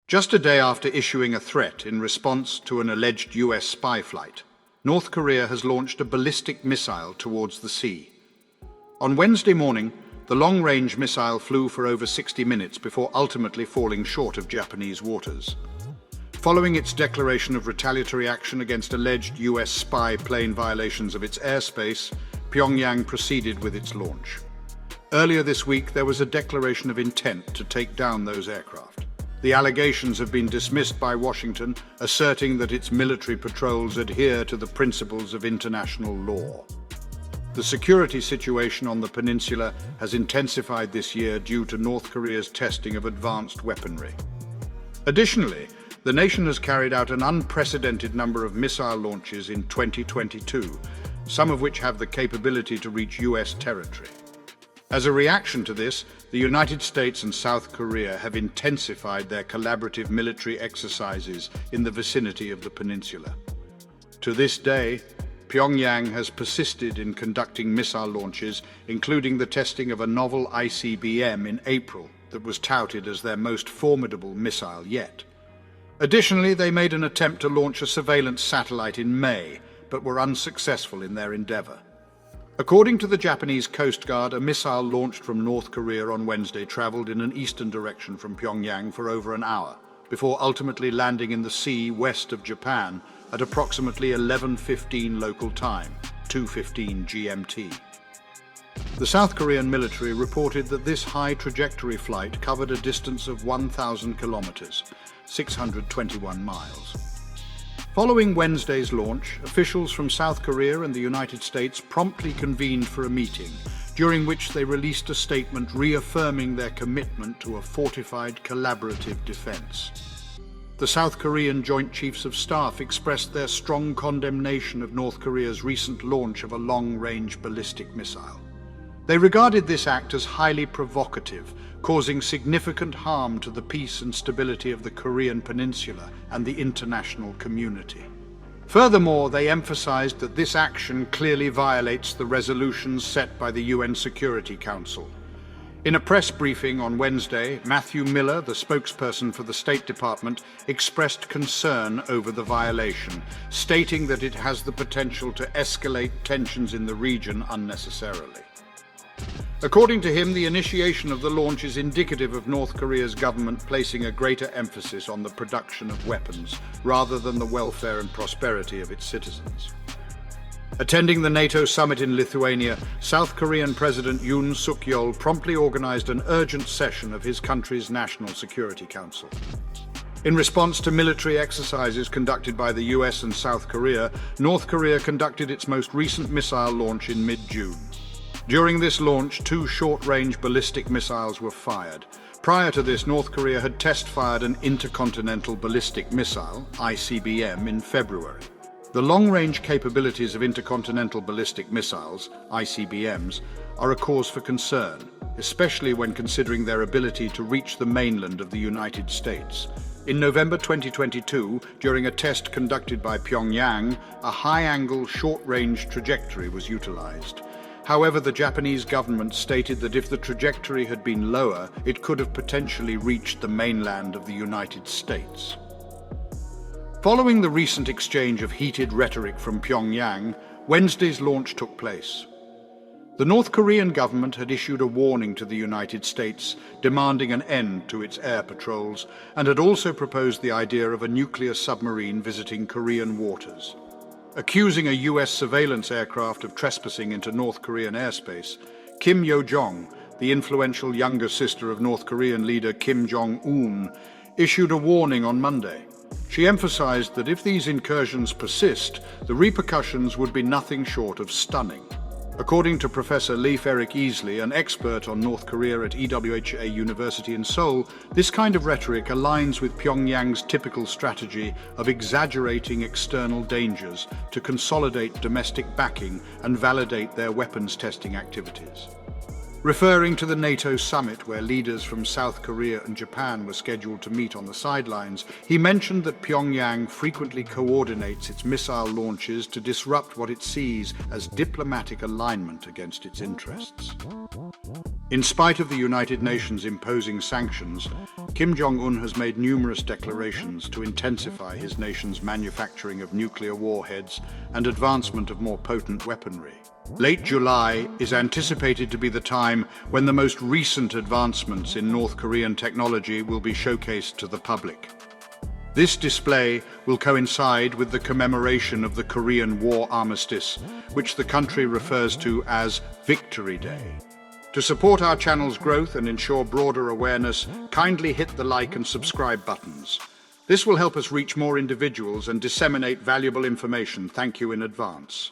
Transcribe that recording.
Just a day after issuing a threat in response to an alleged US spy flight, North Korea has launched a ballistic missile towards the sea. On Wednesday morning, the long-range missile flew for over 60 minutes before ultimately falling short of Japanese waters. Following its declaration of retaliatory action against alleged US spy plane violations of its airspace, Pyongyang proceeded with its launch. Earlier this week, there was a declaration of intent to take down those aircraft. The allegations have been dismissed by Washington, asserting that its military patrols adhere to the principles of international law. The security situation on the peninsula has intensified this year due to North Korea's testing of advanced weaponry. Additionally, the nation has carried out an unprecedented number of missile launches in 2022, some of which have the capability to reach US territory. As a reaction to this, the United States and South Korea have intensified their collaborative military exercises in the vicinity of the peninsula. To this day, Pyongyang has persisted in conducting missile launches, including the testing of a novel ICBM in April that was touted as their most formidable missile yet. Additionally, they made an attempt to launch a surveillance satellite in May, but were unsuccessful in their endeavor. According to the Japanese Coast Guard, a missile launched from North Korea on Wednesday traveled in an eastern direction from Pyongyang for over an hour, before ultimately landing in the sea west of Japan at approximately 11:15 local time, 2:15 GMT. The South Korean military reported that this high-trajectory flight covered a distance of 1,000 kilometers, 621 miles. Following Wednesday's launch, officials from South Korea and the United States promptly convened for a meeting, during which they released a statement reaffirming their commitment to a fortified collaborative defense. The South Korean Joint Chiefs of Staff expressed their strong condemnation of North Korea's recent launch of a long-range ballistic missile. They regarded this act as highly provocative, causing significant harm to the peace and stability of the Korean peninsula and the international community. Furthermore, they emphasized that this action clearly violates the resolutions set by the UN Security Council. In a press briefing on Wednesday, Matthew Miller, the spokesperson for the State Department, expressed concern over the violation, stating that it has the potential to escalate tensions in the region unnecessarily. According to him, the initiation of the launch is indicative of North Korea's government placing a greater emphasis on the production of weapons, rather than the welfare and prosperity of its citizens. Attending the NATO summit in Lithuania, South Korean President Yoon Suk-yeol promptly organized an urgent session of his country's National Security Council. In response to military exercises conducted by the US and South Korea, North Korea conducted its most recent missile launch in mid-June. During this launch, 2 short-range ballistic missiles were fired. Prior to this, North Korea had test-fired an intercontinental ballistic missile, ICBM, in February. The long-range capabilities of intercontinental ballistic missiles, ICBMs, are a cause for concern, especially when considering their ability to reach the mainland of the United States. In November 2022, during a test conducted by Pyongyang, a high-angle, short-range trajectory was utilized. However, the Japanese government stated that if the trajectory had been lower, it could have potentially reached the mainland of the United States. Following the recent exchange of heated rhetoric from Pyongyang, Wednesday's launch took place. The North Korean government had issued a warning to the United States, demanding an end to its air patrols, and had also proposed the idea of a nuclear submarine visiting Korean waters. Accusing a US surveillance aircraft of trespassing into North Korean airspace, Kim Yo-jong, the influential younger sister of North Korean leader Kim Jong-un, issued a warning on Monday. She emphasized that if these incursions persist, the repercussions would be nothing short of stunning. According to Professor Leif Erik Easley, an expert on North Korea at EWHA University in Seoul, this kind of rhetoric aligns with Pyongyang's typical strategy of exaggerating external dangers to consolidate domestic backing and validate their weapons testing activities. Referring to the NATO summit, where leaders from South Korea and Japan were scheduled to meet on the sidelines, he mentioned that Pyongyang frequently coordinates its missile launches to disrupt what it sees as diplomatic alignment against its interests. In spite of the United Nations imposing sanctions, Kim Jong-un has made numerous declarations to intensify his nation's manufacturing of nuclear warheads and advancement of more potent weaponry. Late July is anticipated to be the time when the most recent advancements in North Korean technology will be showcased to the public. This display will coincide with the commemoration of the Korean War Armistice, which the country refers to as Victory Day. To support our channel's growth and ensure broader awareness, kindly hit the like and subscribe buttons. This will help us reach more individuals and disseminate valuable information. Thank you in advance.